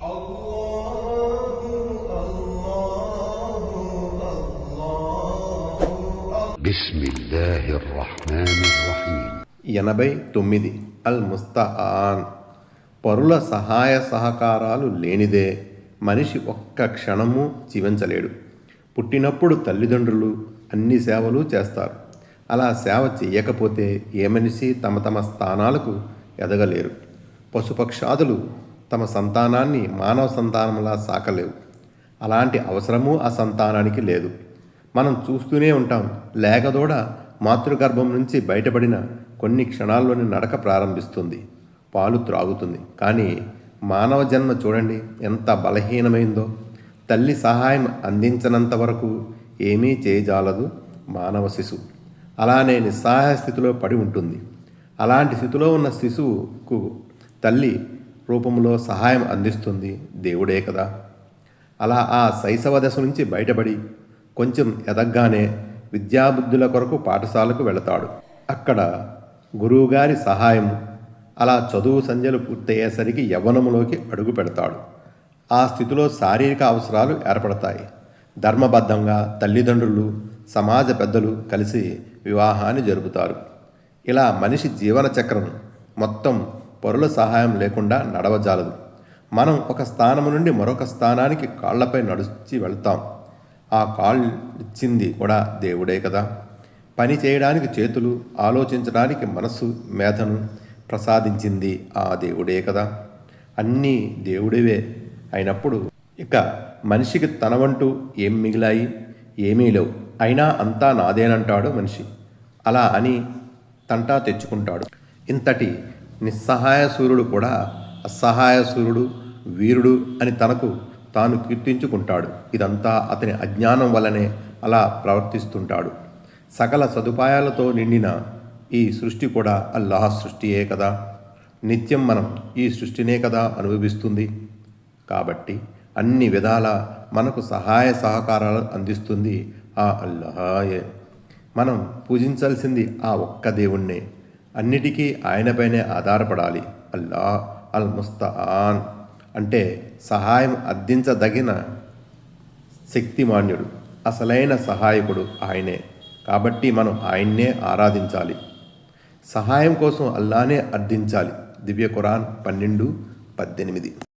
బిస్మిల్లాహిర్రహ్మానిర్రహీం. 89 అల్ ముస్తఆన్. పరుల సహాయ సహకారాలు లేనిదే మనిషి ఒక్క క్షణము జీవించలేడు. పుట్టినప్పుడు తల్లిదండ్రులు అన్ని సేవలు చేస్తారు. అలా సేవ చెయ్యకపోతే ఏ మనిషి తమ తమ స్థానాలకు ఎదగలేరు. పశుపక్షాదులు తమ సంతానాన్ని మానవ సంతానంలా సాకలేవు. అలాంటి అవసరము ఆ సంతానానికి లేదు. మనం చూస్తూనే ఉంటాం. లేగదూడ మాతృగర్భం నుంచి బయటపడిన కొన్ని క్షణాల్లోని నడక ప్రారంభిస్తుంది, పాలు త్రాగుతుంది. కానీ మానవ జన్మ చూడండి ఎంత బలహీనమైందో. తల్లి సహాయం అందించనంత వరకు ఏమీ చేయజాలదు మానవ శిశువు. అలానే నిస్సహాయ స్థితిలో పడి ఉంటుంది. అలాంటి స్థితిలో ఉన్న శిశువుకు తల్లి రూపంలో సహాయం అందిస్తుంది దేవుడే కదా. అలా ఆ శైశవ దశ నుంచి బయటపడి కొంచెం ఎదగ్గానే విద్యాబుద్ధుల కొరకు పాఠశాలకు వెళతాడు. అక్కడ గురువుగారి సహాయం. అలా చదువు సంధ్యలు పూర్తయ్యేసరికి యవ్వనములోకి అడుగు పెడతాడు. ఆ స్థితిలో శారీరక అవసరాలు ఏర్పడతాయి. ధర్మబద్ధంగా తల్లిదండ్రులు, సమాజ పెద్దలు కలిసి వివాహాన్ని జరుపుతారు. ఇలా మనిషి జీవన చక్రం మొత్తం పరుల సహాయం లేకుండా నడవజాలదు. మనం ఒక స్థానం నుండి మరొక స్థానానికి కాళ్లపై నడిచి వెళ్తాం. ఆ కాళ్ళు ఇచ్చింది కూడా దేవుడే కదా. పని చేయడానికి చేతులు, ఆలోచించడానికి మనస్సు, మేధను ప్రసాదించింది ఆ దేవుడే కదా. అన్నీ దేవుడివే అయినప్పుడు ఇక మనిషికి తనవంటూ ఏం మిగిలాయి? ఏమీ లేవు. అయినా అంతా నాదేనంటాడు మనిషి. అలా అని తంటా తెచ్చుకుంటాడు. ఇంతటి నిస్సహాయ సూర్యుడు కూడా అసహాయ సూర్యుడు, వీరుడు అని తనకు తాను కీర్తించుకుంటాడు. ఇదంతా అతని అజ్ఞానం వల్లనే అలా ప్రవర్తిస్తుంటాడు. సకల సదుపాయాలతో నిండిన ఈ సృష్టి కూడా అల్లాహ్ సృష్టియే కదా. నిత్యం మనం ఈ సృష్టినే కదా అనుభవిస్తుంది. కాబట్టి అన్ని విధాల మనకు సహాయ సహకారాలు అందిస్తుంది ఆ అల్లాహే. మనం పూజించాల్సింది ఆ ఒక్క దేవుణ్ణే. అన్నిటికీ ఆయనపైనే ఆధారపడాలి. అల్లాహ్ అల్ ముస్తఆన్ అంటే సహాయం అందించదగిన శక్తిమాన్యుడు, అసలైన సహాయకుడు ఆయనే. కాబట్టి మనం ఆయన్నే ఆరాధించాలి. సహాయం కోసం అల్లానే అర్థించాలి. దివ్య ఖురాన్ 12:18.